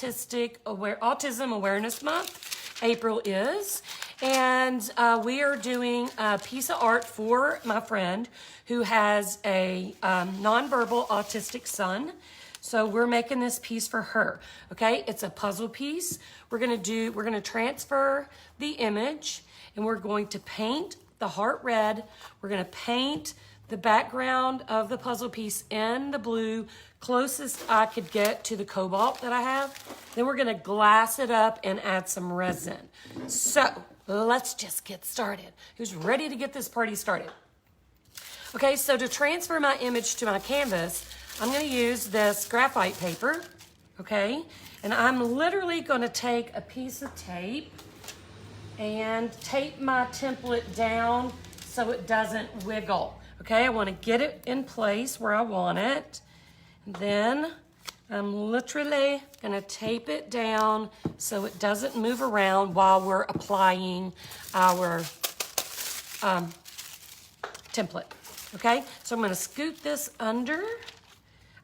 Autism Awareness Month. April is. And we are doing a piece of art for my friend who has a nonverbal autistic son. So we're making this piece for her, okay? It's a puzzle piece. We're gonna transfer the image and we're going to paint the heart red. We're gonna paint the background of the puzzle piece in the blue, closest I could get to the cobalt that I have. Then we're gonna glass it up and add some resin. So let's just get started. Who's ready to get this party started? Okay, so to transfer my image to my canvas, I'm gonna use this graphite paper, okay? And I'm literally gonna take a piece of tape and tape my template down so it doesn't wiggle, okay? I wanna get it in place where I want it. And then I'm literally gonna tape it down so it doesn't move around while we're applying our template, okay? So I'm gonna scoot this under.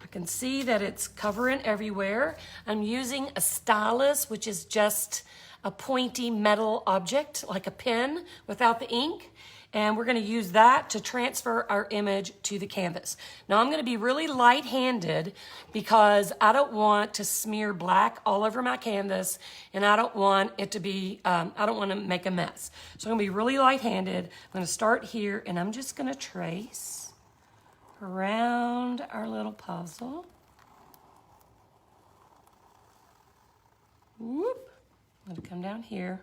I can see that it's covering everywhere. I'm using a stylus, which is just a pointy metal object, like a pen without the ink. And we're gonna use that to transfer our image to the canvas. Now I'm gonna be really light-handed because I don't want to smear black all over my canvas and I don't want it to be, I don't wanna make a mess. So I'm gonna be really light-handed. I'm gonna start here and I'm just gonna trace around our little puzzle. Whoop. I'm gonna come down here.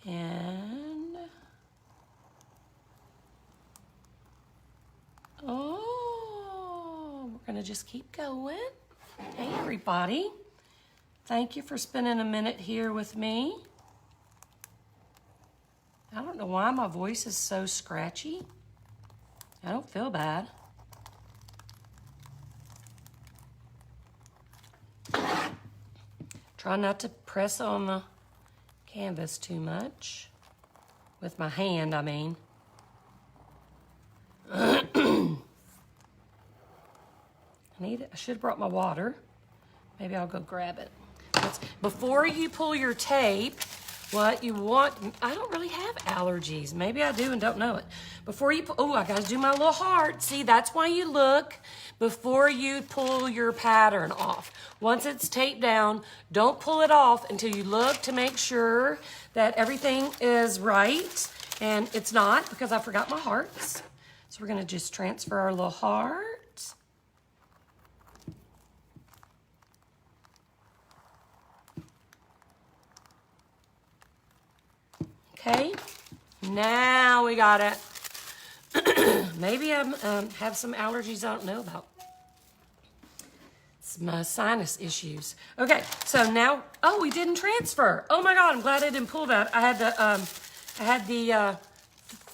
And, oh, we're gonna just keep going. Hey everybody, thank you for spending a minute here with me. I don't know why my voice is so scratchy. I don't feel bad. Try not to press on the canvas too much. With my hand, I mean. I should have brought my water. Maybe I'll go grab it. Before you pull your tape, what you want, I don't really have allergies. Maybe I do and don't know it. Before you, I gotta do my little heart. See, that's why you look before you pull your pattern off. Once it's taped down, don't pull it off until you look to make sure that everything is right. And it's not because I forgot my hearts. So we're gonna just transfer our little heart. Okay, now we got it. Maybe I have some allergies I don't know about. It's my sinus issues. Okay, so now, oh, we didn't transfer. Oh my God, I'm glad I didn't pull that. I had the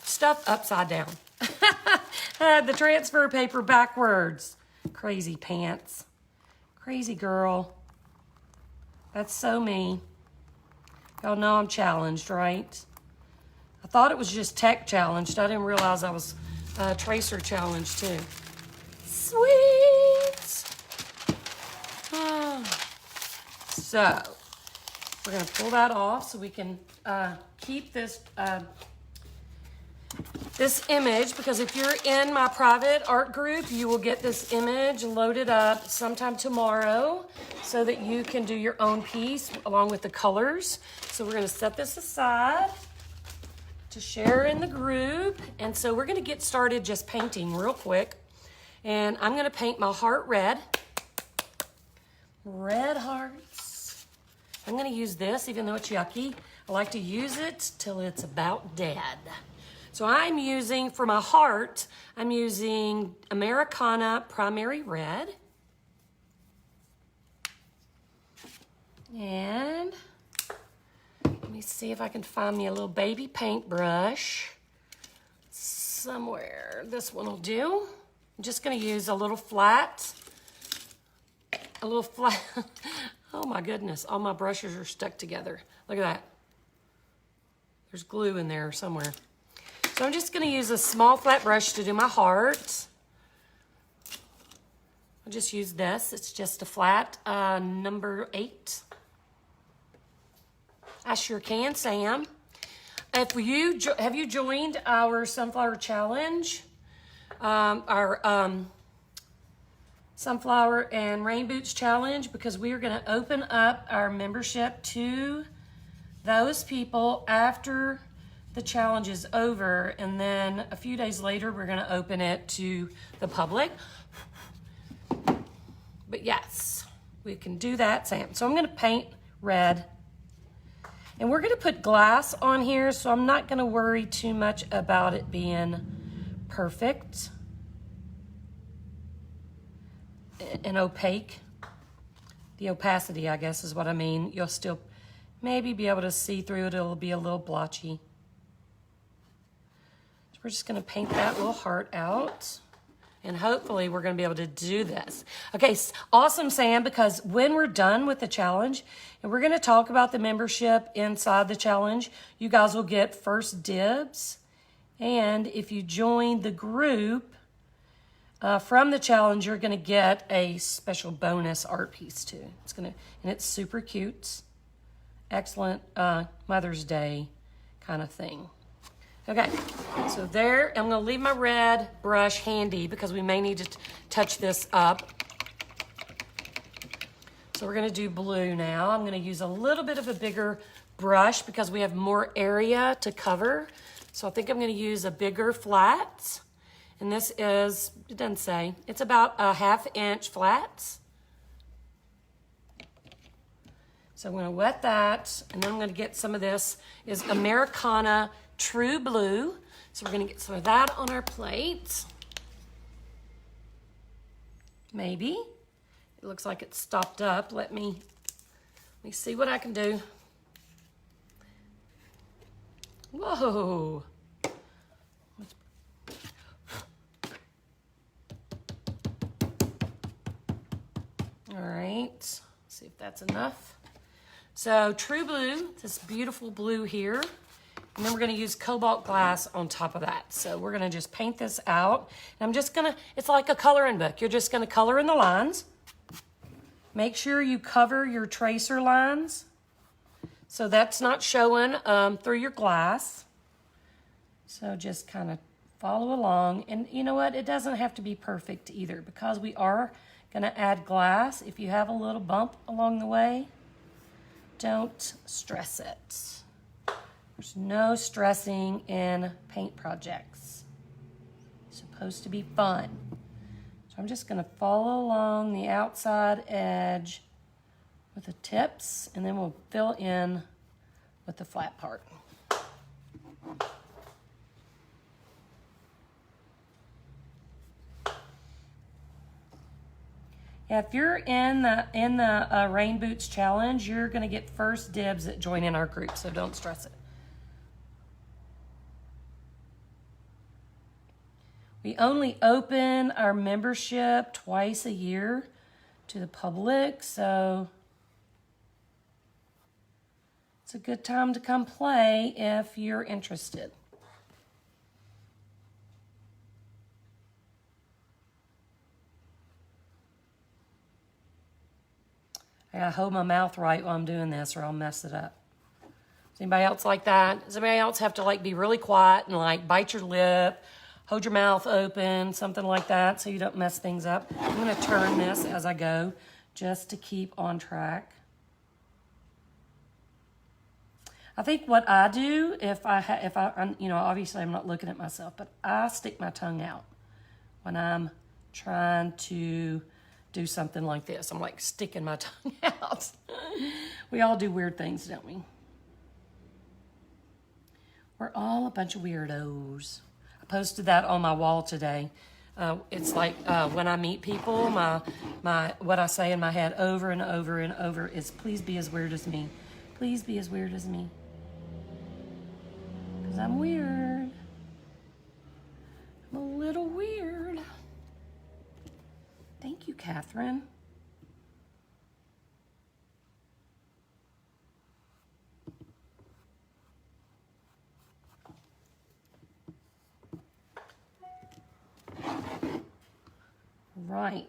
stuff upside down. I had the transfer paper backwards. Crazy pants. Crazy girl. That's so me. Y'all know I'm challenged, right? I thought it was just tech challenged. I didn't realize I was tracer challenged too. Sweet. So we're gonna pull that off so we can keep this this image, because if you're in my private art group, you will get this image loaded up sometime tomorrow so that you can do your own piece along with the colors. So we're gonna set this aside to share in the group. And so we're gonna get started just painting real quick. And I'm gonna paint my heart red. Red hearts. I'm gonna use this, even though it's yucky. I like to use it till it's about dead. So I'm using, for my heart, I'm using Americana Primary Red. And let me see if I can find me a little baby paintbrush somewhere. This one will do. I'm just gonna use a little flat. Oh my goodness, all my brushes are stuck together. Look at that. There's glue in there somewhere. So I'm just gonna use a small flat brush to do my heart. I'll just use this. It's just a flat number 8. I sure can, Sam. Have you joined our Sunflower Challenge? Our Sunflower and Rain Boots Challenge, because we are going to open up our membership to those people after the challenge is over, and then a few days later we're going to open it to the public. But yes, we can do that, Sam. So I'm going to paint red. And we're going to put glass on here, so I'm not going to worry too much about it being perfect and opaque. The opacity, I guess, is what I mean. You'll still maybe be able to see through it. It'll be a little blotchy. So we're just going to paint that little heart out. And hopefully we're going to be able to do this. Okay, awesome, Sam, because when we're done with the challenge, and we're going to talk about the membership inside the challenge, you guys will get first dibs. And if you join the group from the challenge, you're going to get a special bonus art piece too. And it's super cute. Excellent Mother's Day kind of thing. Okay, so there, I'm going to leave my red brush handy because we may need to touch this up. So we're going to do blue now. I'm going to use a little bit of a bigger brush because we have more area to cover. So I think I'm going to use a bigger flat. And this is, it doesn't say, it's about a 1/2 inch flat. So I'm going to wet that, and then I'm going to get some of this is Americana True Blue. So we're going to get some of that on our plate. Maybe. It looks like it's stopped up. Let me see what I can do. Whoa. All right. Let's see if that's enough. So True Blue, this beautiful blue here. And then we're going to use cobalt glass on top of that. So we're going to just paint this out. And I'm just going to, it's like a coloring book. You're just going to color in the lines. Make sure you cover your tracer lines so that's not showing through your glass. So just kind of follow along. And you know what? It doesn't have to be perfect either because we are going to add glass. If you have a little bump along the way, don't stress it. There's no stressing in paint projects. It's supposed to be fun. So I'm just going to follow along the outside edge with the tips, and then we'll fill in with the flat part. Yeah, if you're in the Rain Boots Challenge, you're going to get first dibs at joining our group, so don't stress it. We only open our membership twice a year to the public, so it's a good time to come play if you're interested. I gotta hold my mouth right while I'm doing this or I'll mess it up. Does anybody else like that? Does anybody else have to like be really quiet and like bite your lip? Hold your mouth open, something like that, so you don't mess things up. I'm going to turn this as I go, just to keep on track. I think what I do, if I, you know, obviously I'm not looking at myself, but I stick my tongue out when I'm trying to do something like this. I'm like sticking my tongue out. We all do weird things, don't we? We're all a bunch of weirdos. Posted that on my wall today. It's like when I meet people, my what I say in my head over and over and over is, please be as weird as me. Please be as weird as me. Because I'm weird. I'm a little weird. Thank you, Catherine. Right.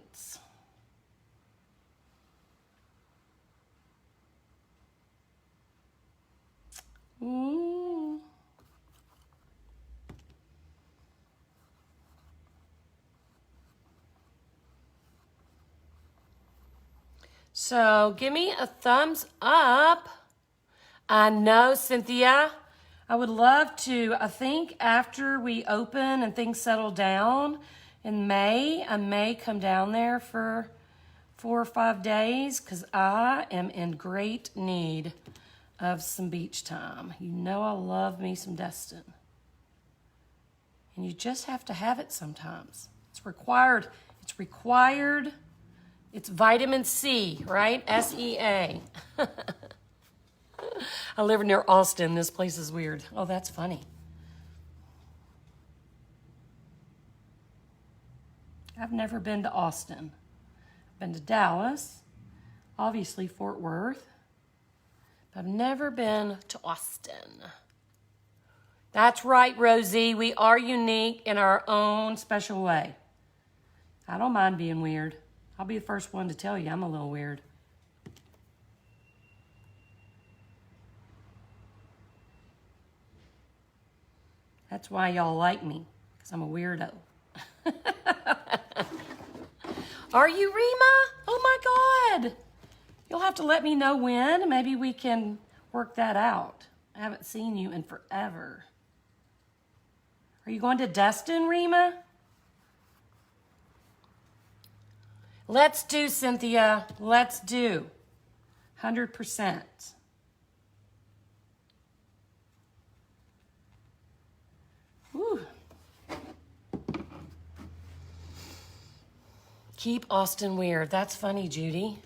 So give me a thumbs up. I know, Cynthia. I would love to. I think after we open and things settle down in May, I may come down there for 4 or 5 days because I am in great need of some beach time. You know I love me some Destin. And you just have to have it sometimes. It's required. It's required. It's vitamin C, right? SEA. I live near Austin. This place is weird. Oh, that's funny. I've never been to Austin. I've been to Dallas, obviously Fort Worth. I've never been to Austin. That's right, Rosie. We are unique in our own special way. I don't mind being weird. I'll be the first one to tell you I'm a little weird. That's why y'all like me, because I'm a weirdo. Are you, Rima? Oh my God. You'll have to let me know when. Maybe we can work that out. I haven't seen you in forever. Are you going to Destin, Rima? Let's do, Cynthia. Let's do. 100%. Whew. Keep Austin weird. That's funny, Judy.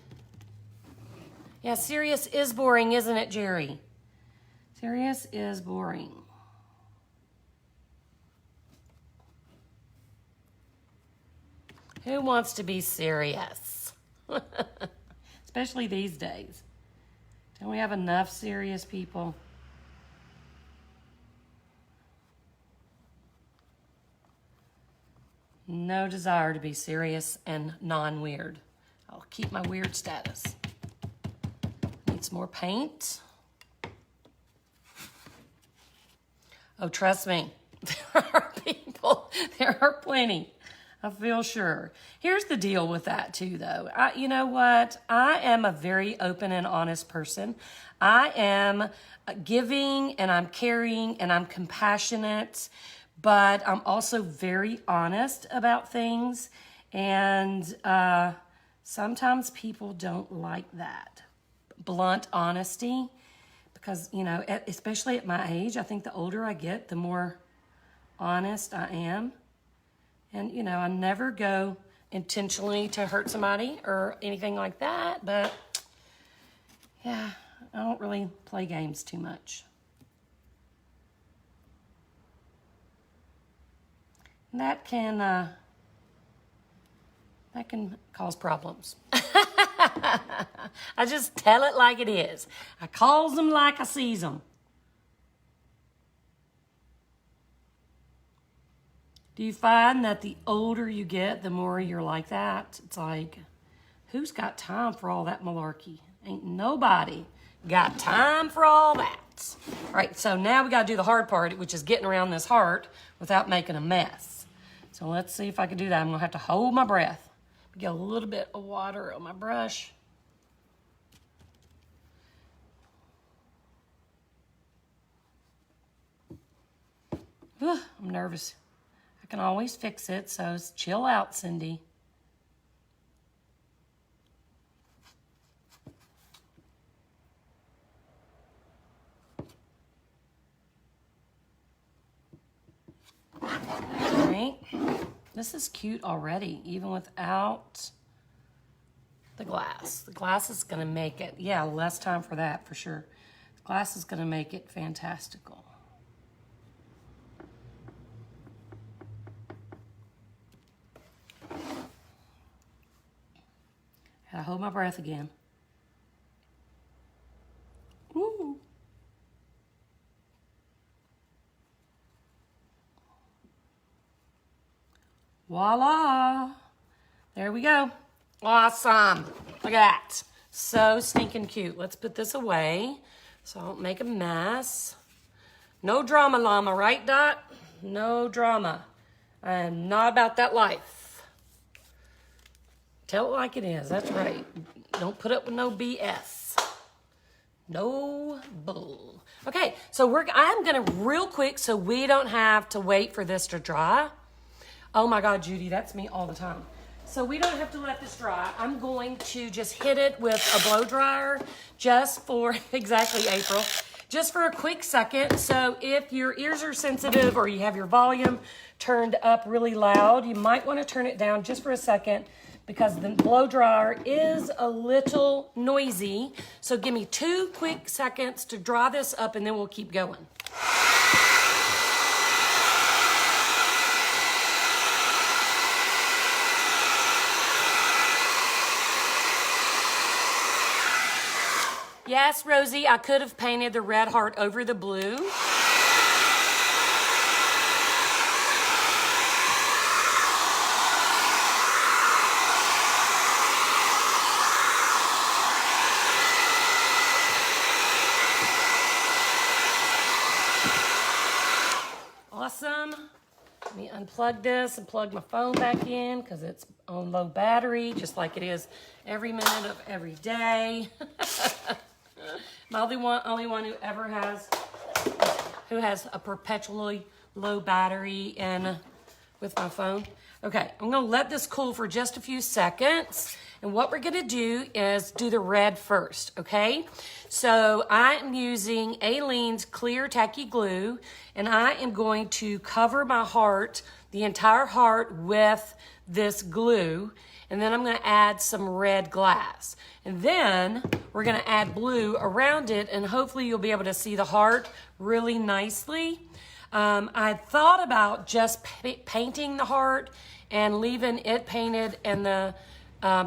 Yeah, Sirius is boring, isn't it, Jerry? Sirius is boring. Who wants to be serious? Especially these days. Don't we have enough serious people? No desire to be serious and non-weird. I'll keep my weird status. Need some more paint. Oh, trust me, there are people, there are plenty. I feel sure. Here's the deal with that too, though. You know what? I am a very open and honest person. I am giving and I'm caring and I'm compassionate, but I'm also very honest about things. And sometimes people don't like that blunt honesty because, you know, especially at my age, I think the older I get, the more honest I am. And, you know, I never go intentionally to hurt somebody or anything like that, but yeah, I don't really play games too much. And that can cause problems. I just tell it like it is. I calls them like I sees them. Do you find that the older you get, the more you're like that? It's like, who's got time for all that malarkey? Ain't nobody got time for all that. All right, so now we got to do the hard part, which is getting around this heart without making a mess. So let's see if I can do that. I'm going to have to hold my breath. Get a little bit of water on my brush. I'm nervous. I can always fix it, so chill out, Cindy. All right. This is cute already, even without the glass. The glass is going to make it, yeah, less time for that for sure. The glass is going to make it fantastical. I hold my breath again. Ooh. Voila. There we go. Awesome. Look at that. So stinking cute. Let's put this away so I don't make a mess. No drama, llama, right, Dot? No drama. I am not about that life. Tell it like it is. That's right. Don't put up with no BS. No bull. Okay, so I'm gonna real quick so we don't have to wait for this to dry. Oh my God, Judy, that's me all the time. So we don't have to let this dry. I'm going to just hit it with a blow dryer just for, exactly, April, just for a quick second. So if your ears are sensitive or you have your volume turned up really loud, you might want to turn it down just for a second because the blow dryer is a little noisy. So give me 2 quick seconds to dry this up and then we'll keep going. Yes, Rosie, I could have painted the red heart over the blue. Awesome. Let me unplug this and plug my phone back in because it's on low battery, just like it is every minute of every day. I'm the only one who ever has a perpetually low battery with my phone. Okay, I'm gonna let this cool for just a few seconds. And what we're gonna do is do the red first, okay? So I am using Aleene's clear tacky glue, and I am going to cover my heart, the entire heart, with this glue. And then I'm gonna add some red glass. And then we're gonna add blue around it, and hopefully you'll be able to see the heart really nicely. I thought about just painting the heart and leaving it painted and the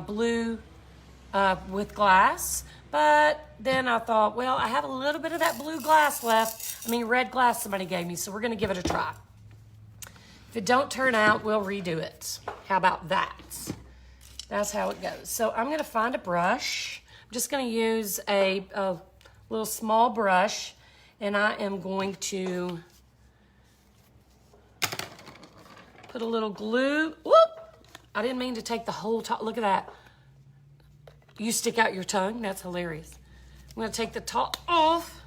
blue with glass. But then I thought, well, I have a little bit of that blue glass left. Red glass somebody gave me, so we're gonna give it a try. If it don't turn out, we'll redo it. How about that? That's how it goes. So I'm gonna find a brush. I'm just gonna use a little small brush, and I am going to put a little glue. Whoop! I didn't mean to take the whole top. Look at that. You stick out your tongue. That's hilarious. I'm gonna take the top off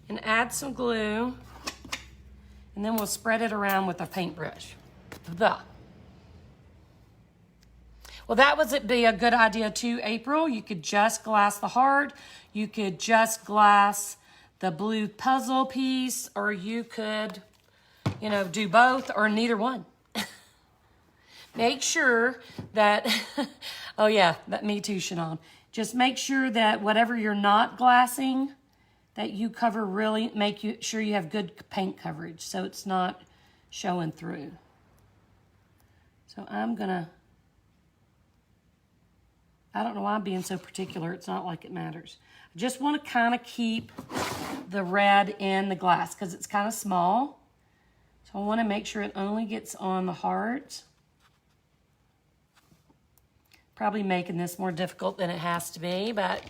and add some glue, and then we'll spread it around with a paintbrush. Well, that would be a good idea too, April. You could just glass the heart. You could just glass the blue puzzle piece, or you could, do both or neither one. Make sure that, oh yeah, me too, Shannon. Just make sure that whatever you're not glassing, that you cover really, sure you have good paint coverage so it's not showing through. So I don't know why I'm being so particular. It's not like it matters. I just want to kind of keep the red in the glass because it's kind of small. So I want to make sure it only gets on the heart. Probably making this more difficult than it has to be, but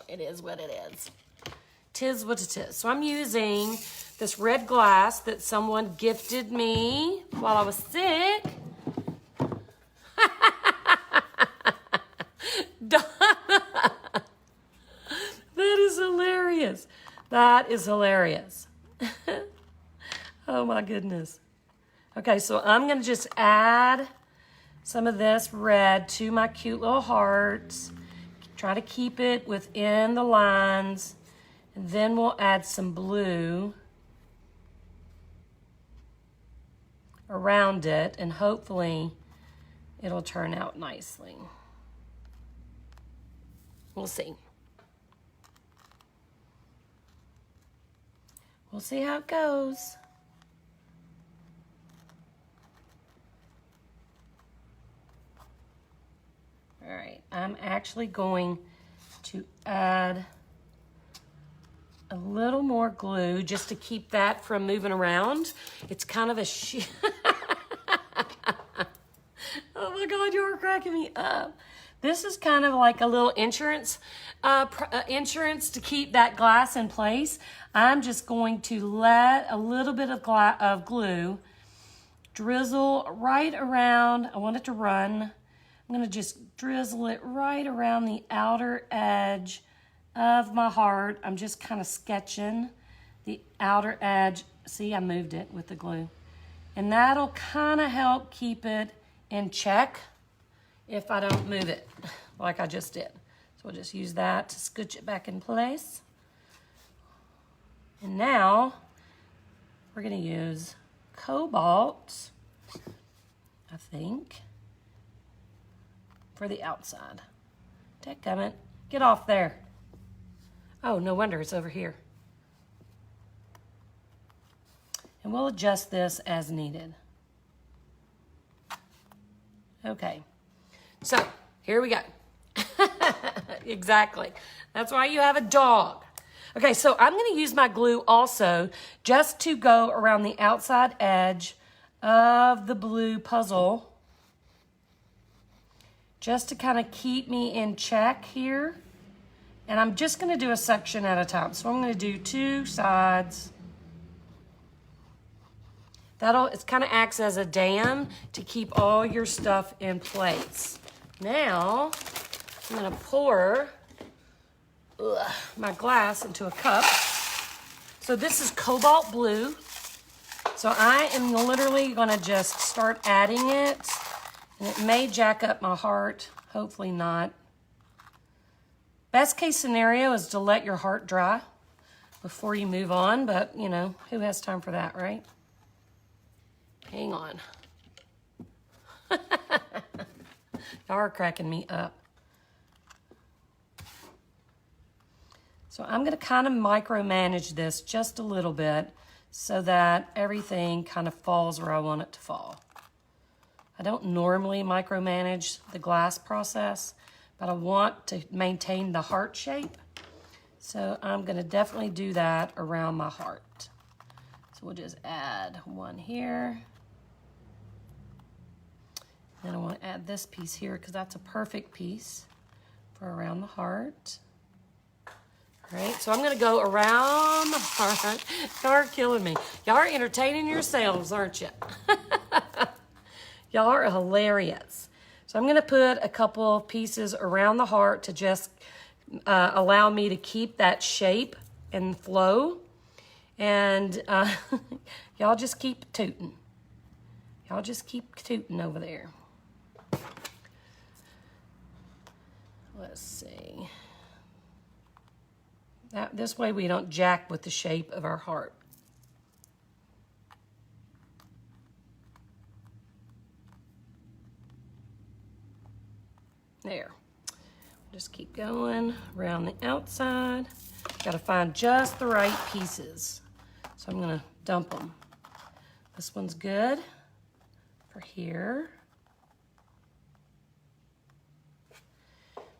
it is what it is. 'Tis what it is. So I'm using this red glass that someone gifted me while I was sick. That is hilarious. That is hilarious. Oh my goodness. Okay, so I'm gonna just add some of this red to my cute little hearts. Try to keep it within the lines. And then we'll add some blue around it, and hopefully it'll turn out nicely. We'll see. We'll see how it goes. All right, I'm actually going to add a little more glue just to keep that from moving around. It's kind of a oh my God, you are cracking me up. This is kind of like a little insurance to keep that glass in place. I'm just going to let a little bit of glue drizzle right around. I want it to run I'm gonna just drizzle it right around the outer edge of my heart. I'm just kind of sketching the outer edge. See, I moved it with the glue. And that'll kind of help keep it in check if I don't move it like I just did. So we'll just use that to scooch it back in place. And now we're gonna use cobalt, I think, for the outside. Dadgummit, get off there. Oh, no wonder it's over here. And we'll adjust this as needed. Okay, so here we go. Exactly. That's why you have a dog. Okay, so I'm going to use my glue also just to go around the outside edge of the blue puzzle, just to kind of keep me in check here. And I'm just going to do a section at a time. So I'm going to do 2 sides. It kind of acts as a dam to keep all your stuff in place. Now, I'm going to pour my glass into a cup. So this is cobalt blue. So I am literally going to just start adding it. And it may jack up my heart. Hopefully not. Best case scenario is to let your heart dry before you move on. But, you know, who has time for that, right? Hang on. Y'all are cracking me up. So I'm going to kind of micromanage this just a little bit so that everything kind of falls where I want it to fall. I don't normally micromanage the glass process, but I want to maintain the heart shape. So I'm going to definitely do that around my heart. So we'll just add one here. And I want to add this piece here because that's a perfect piece for around the heart. All right, so I'm going to go around the heart. Y'all are killing me. Y'all are entertaining yourselves, aren't you? Y'all are hilarious. So I'm going to put a couple of pieces around the heart to just allow me to keep that shape and flow. And y'all just keep tooting. Y'all just keep tooting over there. Let's see. This way we don't jack with the shape of our heart. There. Just keep going around the outside. Got to find just the right pieces. So I'm going to dump them. This one's good for here.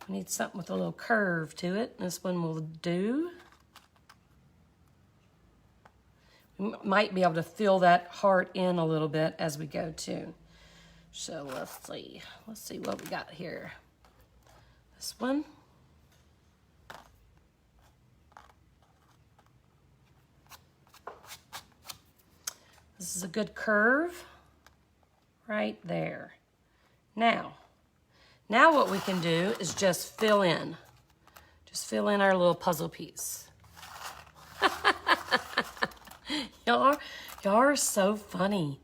I need something with a little curve to it. This one will do. We might be able to fill that heart in a little bit as we go too. So let's see. Let's see what we got here. This one. This is a good curve right there. Now what we can do is just fill in. Just fill in our little puzzle piece. Y'all are so funny.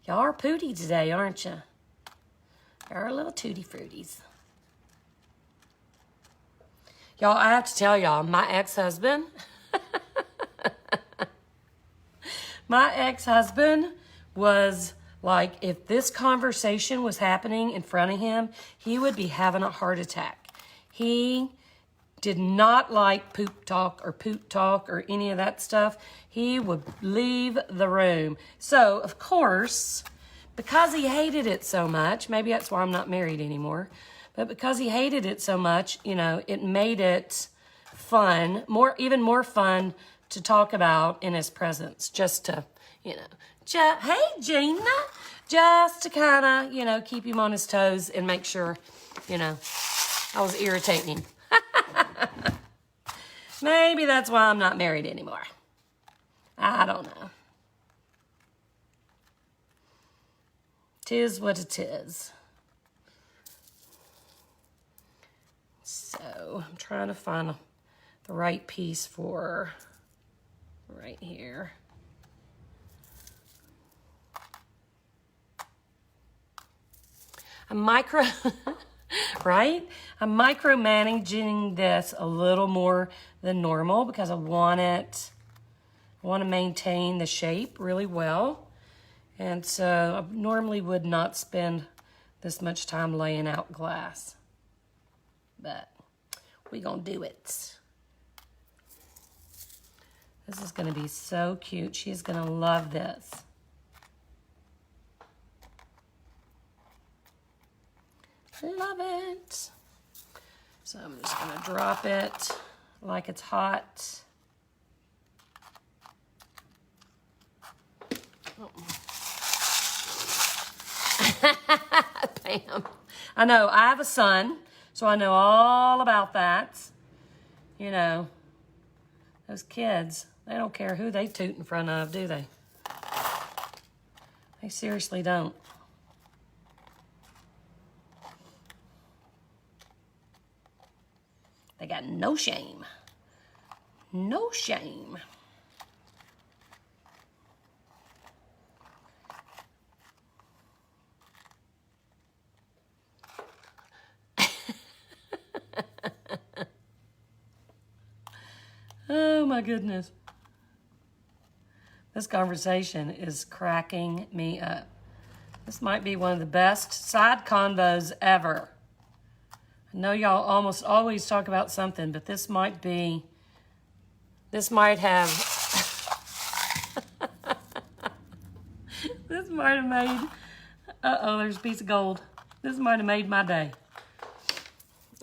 Y'all are pooty today, aren't you? Y'all are little tutti fruities. Y'all, I have to tell y'all, my ex-husband, was like, if this conversation was happening in front of him, he would be having a heart attack. He did not like poop talk or any of that stuff. He would leave the room. So, of course, because he hated it so much, maybe that's why I'm not married anymore, but because he hated it so much, you know, it made it fun, even more fun to talk about in his presence, just to, you know, hey, Gina, just to kind of, you know, keep him on his toes and make sure, you know, I was irritating him. Maybe that's why I'm not married anymore. I don't know. 'Tis what it is. I'm trying to find the right piece for right here. I'm right? I'm micromanaging this a little more than normal because I want to maintain the shape really well. And so I normally would not spend this much time laying out glass, but we're gonna do it. This is gonna be so cute. She's gonna love this. Love it. So I'm just gonna drop it like it's hot. Oh. Bam. I know, I have a son, so I know all about that. You know, those kids, they don't care who they toot in front of, do they? They seriously don't. They got no shame. No shame. Oh my goodness. This conversation is cracking me up. This might be one of the best side convos ever. I know y'all almost always talk about something, but this might have, this might have made, uh-oh, there's a piece of gold. This might have made my day.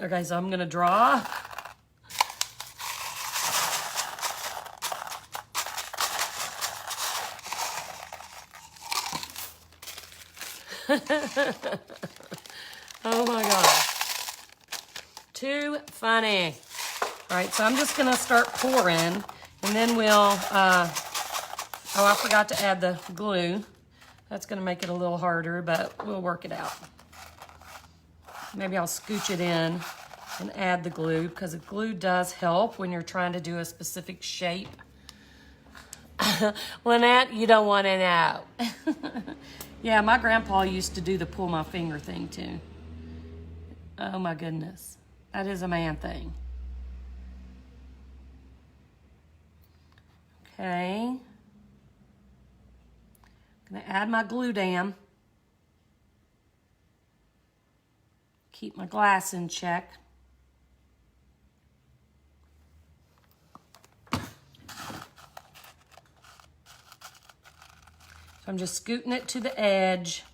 Okay, so I'm gonna draw. Oh my God. Too funny. All right, so I'm just gonna start pouring, and then we'll, oh, I forgot to add the glue. That's gonna make it a little harder, but we'll work it out. Maybe I'll scooch it in and add the glue, because the glue does help when you're trying to do a specific shape. Lynette, you don't want to know. Yeah, my grandpa used to do the pull my finger thing too. Oh my goodness. That is a man thing. Okay. I'm gonna add my glue down. Keep my glass in check. So I'm just scooting it to the edge.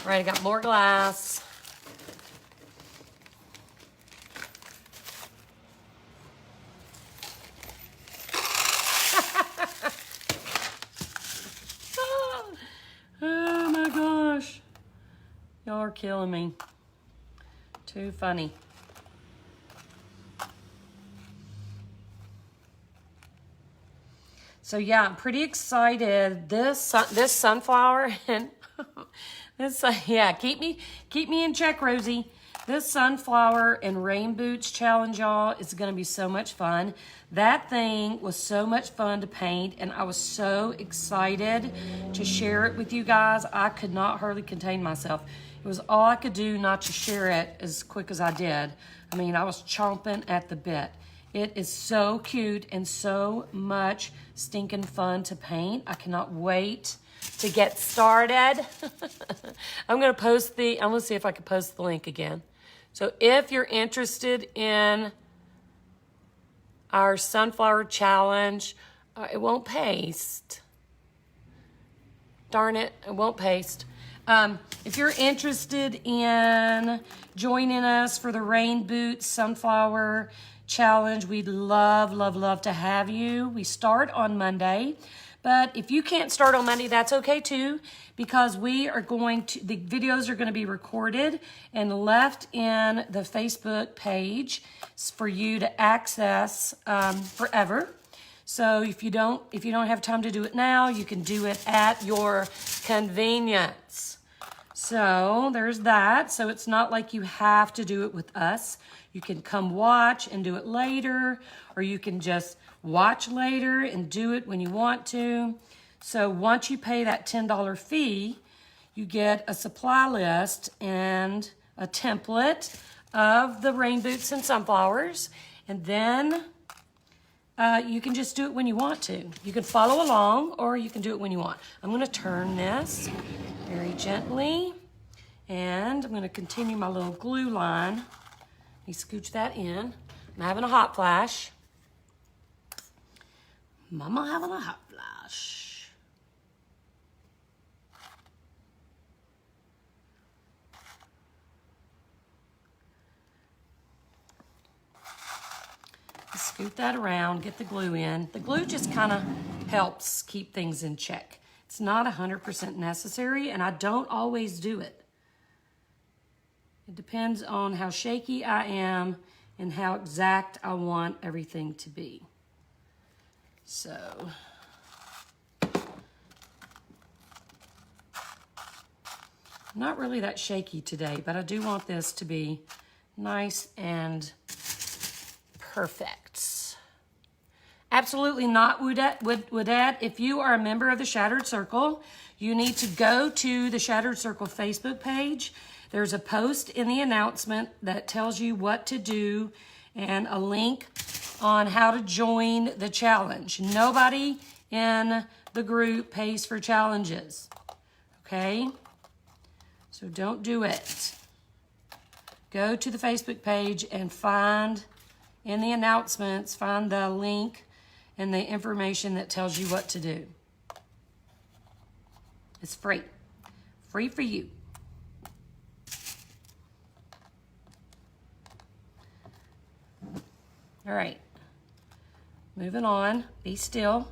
All right, I got more glass. Oh my gosh. Y'all are killing me. Too funny. So yeah, I'm pretty excited. This sunflower and this yeah, keep me in check, Rosie. This sunflower and rain boots challenge, y'all, is gonna be so much fun. That thing was so much fun to paint, and I was so excited to share it with you guys. I could not hardly contain myself. It was all I could do not to share it as quick as I did. I mean, I was chomping at the bit. It is so cute and so much stinking fun to paint. I cannot wait to get started. I'm gonna see if I can post the link again. So if you're interested in our sunflower challenge, it won't paste. Darn it, it won't paste. If you're interested in joining us for the Rain Boots Sunflower Challenge, we'd love, love, love to have you. We start on Monday, But if you can't start on Monday, that's okay too, because the videos are going to be recorded and left in the Facebook page for you to access forever. So if you don't have time to do it now, you can do it at your convenience. So there's that. So it's not like you have to do it with us. You can come watch and do it later, or you can just watch later and do it when you want to. So once you pay that $10 fee, you get a supply list and a template of the rain boots and sunflowers, and then you can just do it when you want to. You can follow along, or you can do it when you want. I'm going to turn this very gently, and I'm going to continue my little glue line. Let me scooch that in. I'm having a hot flash. Mama having a hot flash. Scoot that around, get the glue in. The glue just kind of helps keep things in check. It's not 100% necessary, and I don't always do it. It depends on how shaky I am and how exact I want everything to be. So, I'm not really that shaky today, but I do want this to be nice and perfect. Absolutely not, Woodette. If you are a member of the Shattered Circle, you need to go to the Shattered Circle Facebook page. There's a post in the announcement that tells you what to do and a link on how to join the challenge. Nobody in the group pays for challenges, okay? So don't do it. Go to the Facebook page and find in the announcements, find the link and the information that tells you what to do. It's free. Free for you. All right. Moving on. Be still.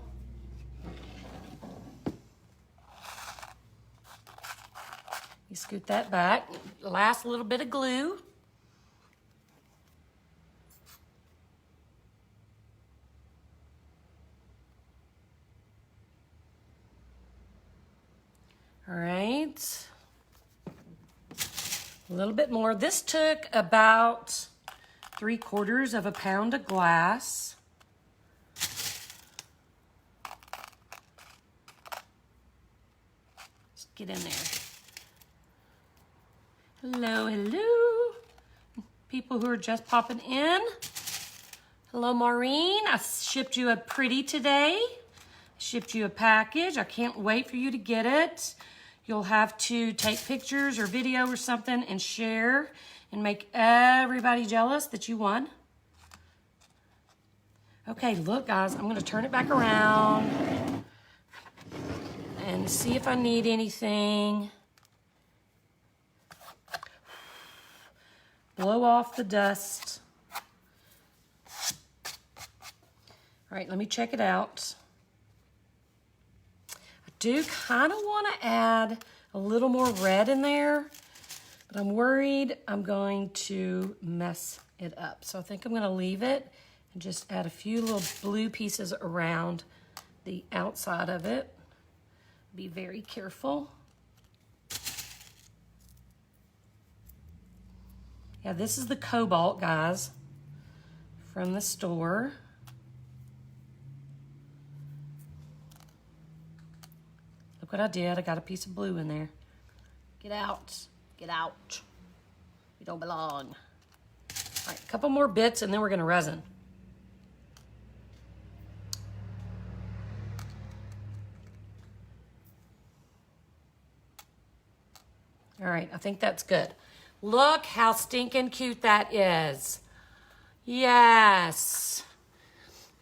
You scoot that back. Last little bit of glue. All right. A little bit more. This took about 3/4 pound of glass. Let's get in there. Hello, hello. People who are just popping in. Hello, Maureen. I shipped you a pretty today. Shipped you a package. I can't wait for you to get it. You'll have to take pictures or video or something and share and make everybody jealous that you won. Okay, look guys, I'm gonna turn it back around and see if I need anything. Blow off the dust. All right, let me check it out. I do kind of want to add a little more red in there, but I'm worried I'm going to mess it up. So I think I'm going to leave it and just add a few little blue pieces around the outside of it. Be very careful. Yeah, this is the cobalt, guys, from the store. Look what I did. I got a piece of blue in there. Get out. Get out. You don't belong. All right, a couple more bits and then we're going to resin. All right, I think that's good. Look how stinking cute that is. Yes.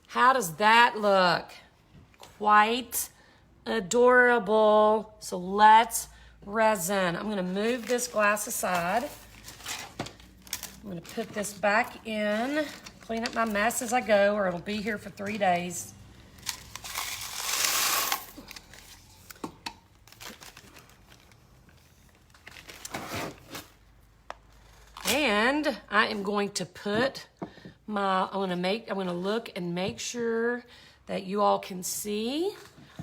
How does that look? Quite adorable. So let's resin. I'm going to move this glass aside. I'm going to put this back in, clean up my mess as I go, or it'll be here for 3 days. I am going to put I'm gonna look and make sure that you all can see.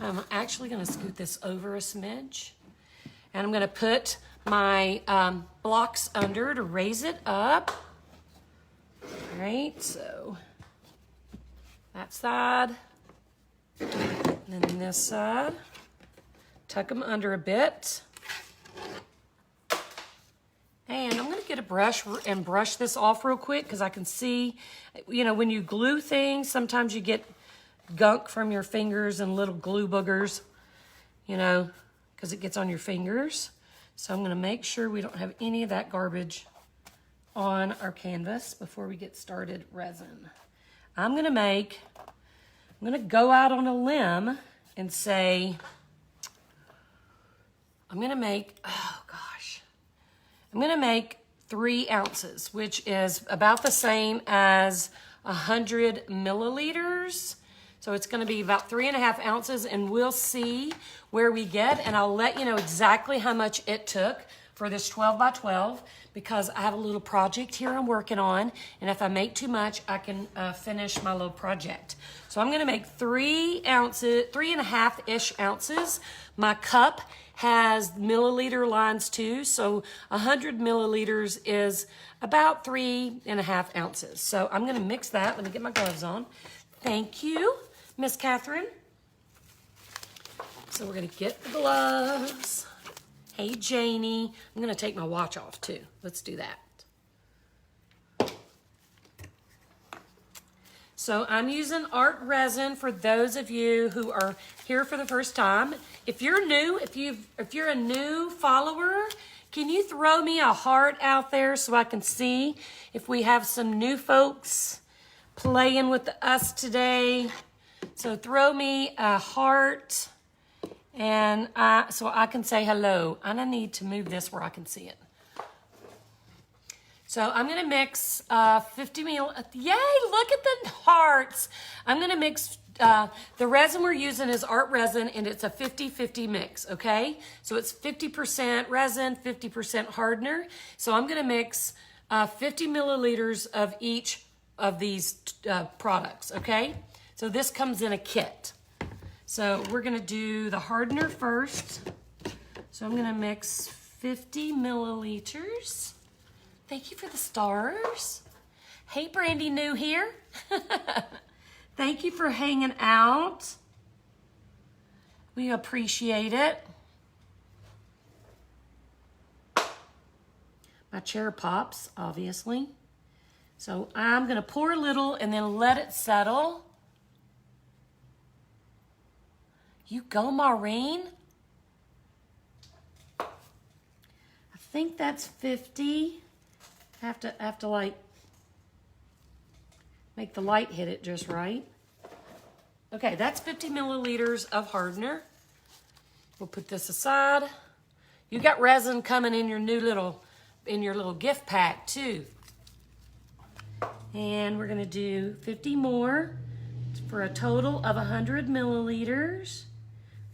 I'm actually gonna scoot this over a smidge. And I'm gonna put my blocks under to raise it up. All right, so that side, and then this side. Tuck them under a bit. And I'm gonna get a brush and brush this off real quick because I can see, you know, when you glue things, sometimes you get gunk from your fingers and little glue boogers, you know, because it gets on your fingers. So I'm gonna make sure we don't have any of that garbage on our canvas before we get started resin. I'm gonna go out on a limb and say, I'm gonna make 3 ounces, which is about the same as 100 milliliters. So it's gonna be about 3.5 ounces, and we'll see where we get, and I'll let you know exactly how much it took for this 12 by 12, because I have a little project here I'm working on, and if I make too much, I can finish my little project. So I'm gonna make 3.5-ish ounces. My cup has milliliter lines too, so 100 milliliters is about 3.5 ounces. So I'm gonna mix that. Let me get my gloves on. Thank you, Miss Catherine. So we're gonna get the gloves. Hey, Janie. I'm gonna take my watch off too. Let's do that. So I'm using art resin for those of you who are here for the first time. If you're new, if you're a new follower, can you throw me a heart out there so I can see if we have some new folks playing with us today? So throw me a heart, and so I can say hello. And I need to move this where I can see it. So I'm gonna mix 50 ml, yay, look at the hearts. I'm gonna mix, the resin we're using is art resin, and it's a 50-50 mix, okay? So it's 50% resin, 50% hardener. So I'm gonna mix 50 milliliters of each of these products, okay? So this comes in a kit. So we're gonna do the hardener first. So I'm gonna mix 50 milliliters. Thank you for the stars. Hey, Brandy New here. Thank you for hanging out. We appreciate it. My chair pops, obviously. So I'm gonna pour a little and then let it settle. You go, Maureen. I think that's 50. I have to like make the light hit it just right. Okay, that's 50 milliliters of hardener. We'll put this aside. You got resin coming in your little gift pack too. And we're gonna do 50 more for a total of 100 milliliters.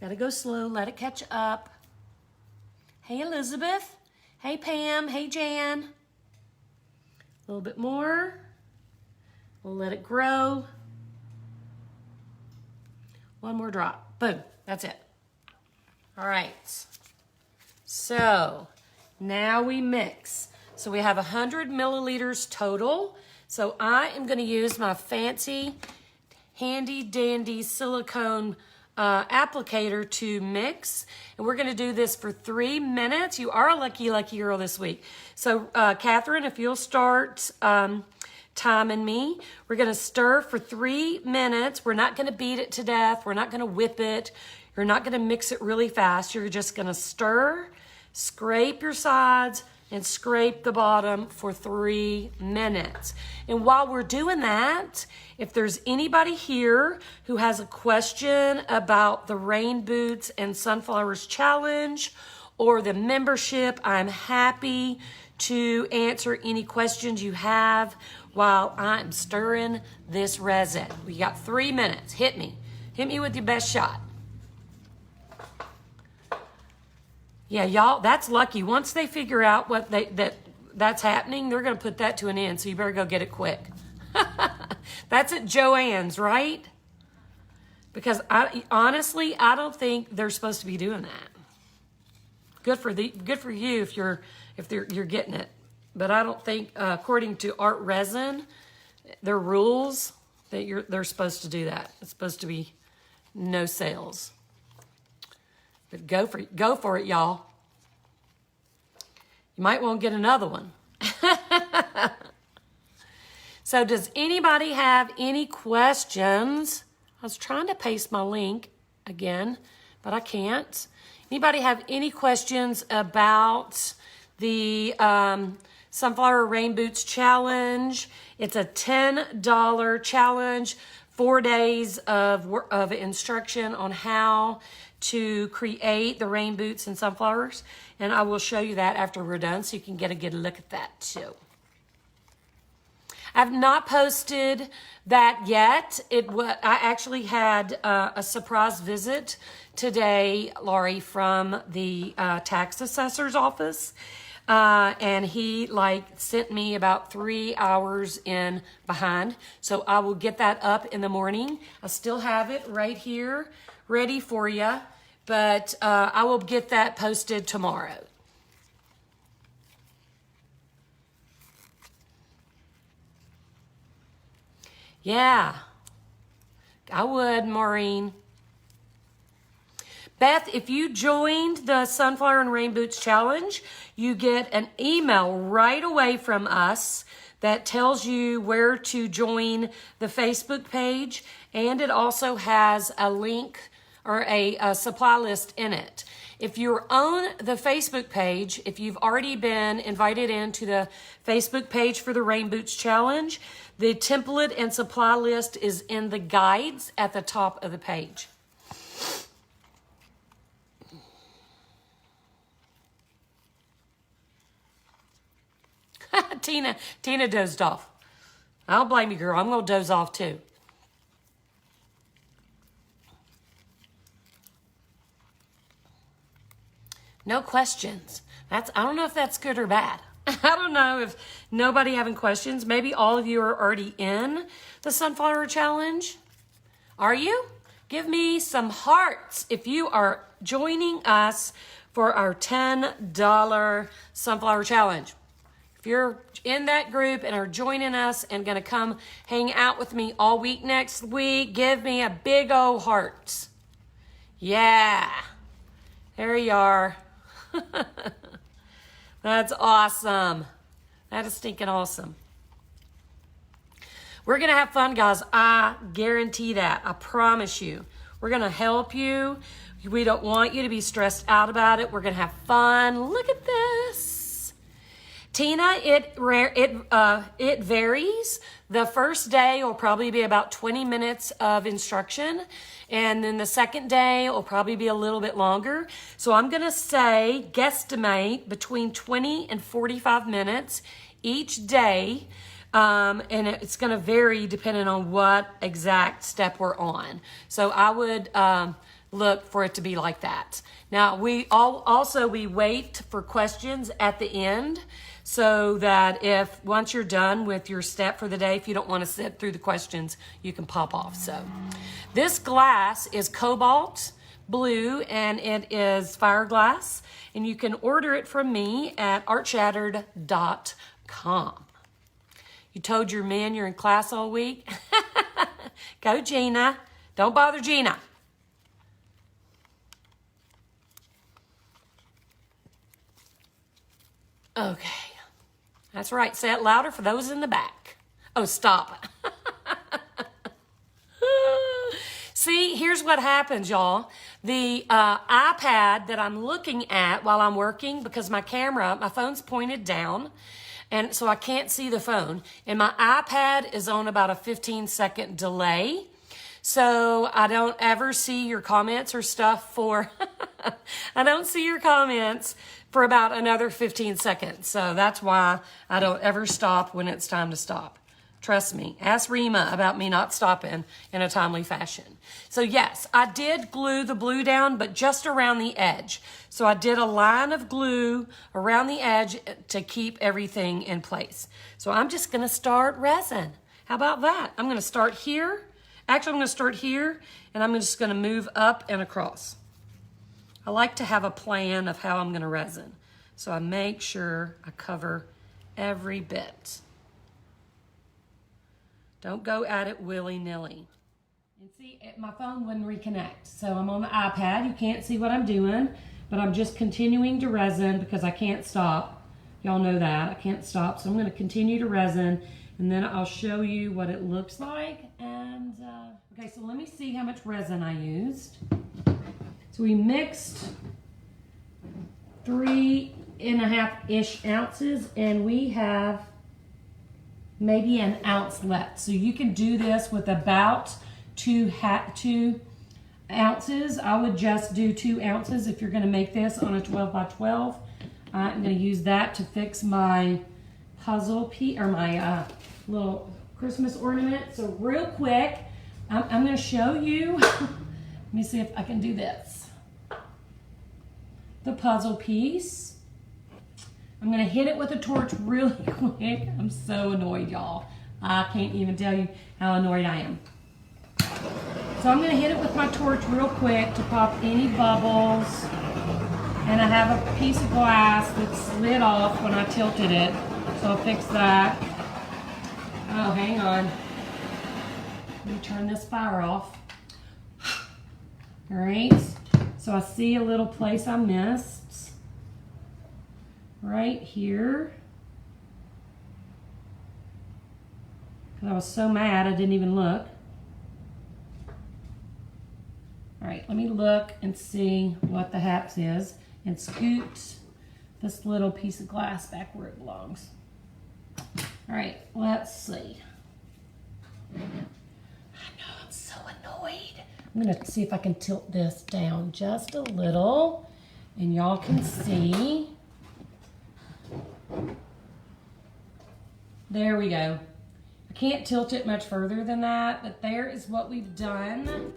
Gotta go slow, let it catch up. Hey, Elizabeth. Hey, Pam. Hey, Jan. A little bit more. We'll let it grow. One more drop. Boom. That's it. All right. So now we mix. So we have 100 milliliters total. So I am going to use my fancy, handy dandy silicone applicator to mix, and we're going to do this for 3 minutes. You are a lucky girl this week. So Catherine, if you'll start timing me, we're going to stir for 3 minutes. We're not going to beat it to death. We're not going to whip it. You're not going to mix it really fast. You're just going to stir, scrape your sides, and scrape the bottom for 3 minutes. And while we're doing that, if there's anybody here who has a question about the Rain Boots and Sunflowers Challenge or the membership, I'm happy to answer any questions you have while I'm stirring this resin. We got 3 minutes. Hit me. Hit me with your best shot. Yeah, y'all, that's lucky. Once they figure out what that's happening, they're going to put that to an end. So you better go get it quick. That's at Joann's, right? Because honestly, I don't think they're supposed to be doing that. Good for you if you're getting it. But I don't think, according to Art Resin, their rules that they're supposed to do that. It's supposed to be no sales. But go for it, y'all. You might want to get another one. So does anybody have any questions? I was trying to paste my link again, but I can't. Anybody have any questions about the Sunflower Rain Boots Challenge? It's a $10 challenge, 4 days of instruction on how to create the rain boots and sunflowers. And I will show you that after we're done so you can get a good look at that too. I've not posted that yet. I actually had a surprise visit today, Laurie, from the tax assessor's office. And he sent me about 3 hours in behind. So I will get that up in the morning. I still have it right here ready for you, but I will get that posted tomorrow. Yeah, I would, Maureen. Beth, if you joined the Sunflower and Rain Boots Challenge, you get an email right away from us that tells you where to join the Facebook page, and it also has a link or a supply list in it. If you're on the Facebook page, if you've already been invited into the Facebook page for the Rain Boots Challenge, the template and supply list is in the guides at the top of the page. Tina dozed off. I don't blame you, girl. I'm going to doze off too. No questions. I don't know if that's good or bad. I don't know if nobody having questions. Maybe all of you are already in the Sunflower Challenge. Are you? Give me some hearts if you are joining us for our $10 Sunflower Challenge. If you're in that group and are joining us and going to come hang out with me all week next week, give me a big old heart. Yeah. There you are. That's awesome. That is stinking awesome. We're going to have fun, guys. I guarantee that. I promise you. We're going to help you. We don't want you to be stressed out about it. We're going to have fun. Look at this. Tina, it varies. The first day will probably be about 20 minutes of instruction. And then the second day will probably be a little bit longer. So I'm going to say, guesstimate between 20 and 45 minutes each day. And it's going to vary depending on what exact step we're on. So I would look for it to be like that. Now, we wait for questions at the end, so that if once you're done with your step for the day, if you don't want to sit through the questions, you can pop off. So this glass is cobalt blue, and it is fire glass, and you can order it from me at artshattered.com. You told your man you're in class all week? Go, Gina. Don't bother Gina. Okay. That's right. Say it louder for those in the back. Oh, stop. See, here's what happens, y'all. The iPad that I'm looking at while I'm working, because my phone's pointed down, and so I can't see the phone. And my iPad is on about a 15-second delay. So I don't ever see your comments or stuff I don't see your comments for about another 15 seconds. So that's why I don't ever stop when it's time to stop. Trust me. Ask Rima about me not stopping in a timely fashion. So yes, I did glue the blue down, but just around the edge. So I did a line of glue around the edge to keep everything in place. So I'm just gonna start resin. How about that? I'm gonna start here. Actually, I'm gonna start here, and I'm just gonna move up and across. I like to have a plan of how I'm gonna resin. So I make sure I cover every bit. Don't go at it willy-nilly. And see, my phone wouldn't reconnect. So I'm on the iPad. You can't see what I'm doing, but I'm just continuing to resin because I can't stop. Y'all know that. I can't stop. So I'm going to continue to resin, and then I'll show you what it looks like. And okay, so let me see how much resin I used. So we mixed 3.5-ish ounces, and we have maybe an ounce left. So you can do this with about 2 ounces. I would just do 2 ounces if you're gonna make this on a 12 by 12. I'm gonna use that to fix my puzzle piece, or my little Christmas ornament. So real quick, I'm gonna show you, let me see if I can do this. The puzzle piece. I'm gonna hit it with a torch really quick. I'm so annoyed, y'all. I can't even tell you how annoyed I am. So I'm gonna hit it with my torch real quick to pop any bubbles. And I have a piece of glass that slid off when I tilted it. So I'll fix that. Oh, hang on. Let me turn this fire off. All right, so I see a little place I missed. Right here. Because I was so mad I didn't even look. All right, let me look and see what the haps is and scoot this little piece of glass back where it belongs. All right, let's see. I know, I'm so annoyed. I'm gonna see if I can tilt this down just a little and y'all can see. There we go. I can't tilt it much further than that, but there is what we've done.